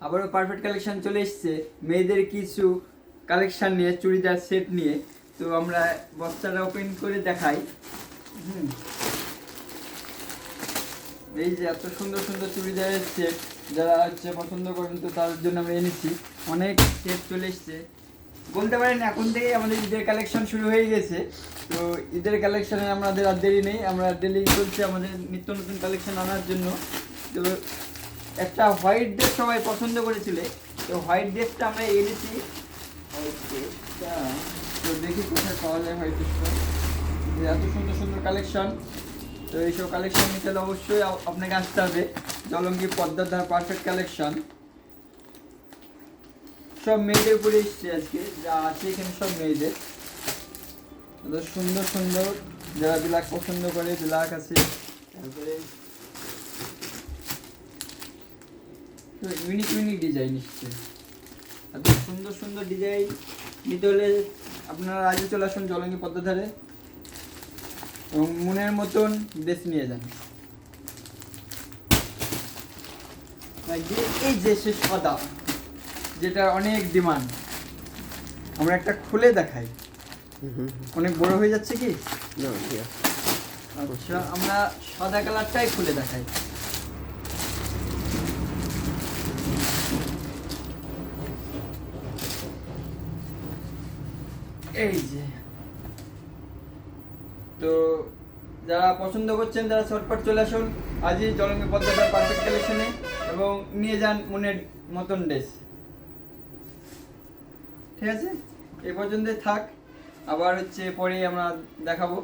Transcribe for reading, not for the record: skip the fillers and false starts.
আবারও perfect collection চলে এসেছে মেয়েদের কিছু কালেকশন নিয়ে, চুড়িদার সেট নিয়ে। তো আমরা বস্তাটা ওপেন করে দেখাই। এই যে এত সুন্দর সুন্দর চুড়িদারের সেট, যারা হচ্ছে পছন্দ করেন তো তার জন্য আমরা এনেছি। অনেক সেট চলে এসছে, বলতে পারেন এখন থেকেই আমাদের ঈদের কালেকশন শুরু হয়ে গেছে। তো ঈদের কালেকশনে আমাদের আর দেরি নেই, আমরা ডেলি চলছে আমাদের নিত্য নতুন কালেকশন আনার জন্য। তো একটা হোয়াইট ড্রেস সবাই পছন্দ করেছিল, তো হোয়াইট ড্রেসটা আমরা এনেছি। হোয়াইট ড্রেসটা তো দেখি কোথায় পাওয়া যায় হোয়াইট ড্রেসটা। এত সুন্দর সুন্দর কালেকশন, তো এইসব কালেকশন নিতে হলে অবশ্যই আপনাকে আসতে হবে জলঙ্গি পদ্মার ধার পারফেক্ট কালেকশন। সব মেয়েদের উপরে এসছে আজকে, যা আছে এখানে সব মেয়েদের। সুন্দর সুন্দর, যারা ব্ল্যাক পছন্দ করে ব্ল্যাক আছে। তারপরে ইউনিক ইউনিক ডিজাইন এসছে, এত সুন্দর সুন্দর ডিজাইন নিতে হলে আপনারা আজকে চলে আসুন জলঙ্গি পদ্মার ধারে এবং মনের মতন ড্রেস নিয়ে যান। এই যে সে সাদা, যেটা অনেক ডিমান্ড, আমরা একটা খুলে দেখাই। অনেক বড় হয়ে যাচ্ছে কি? আচ্ছা, আমরা সাদা কালারটাই খুলে দেখাই। এই যে, তো যারা পছন্দ করছেন তারা চটপট চলে আসুন আজই জলঙ্গি পদ্মার পারফেক্ট কালেকশনে এবং নিয়ে যান মনের মতন ড্রেস। ঠিক আছে, এই পর্যন্তই থাক, আবার হচ্ছে পরে আমরা দেখাবো।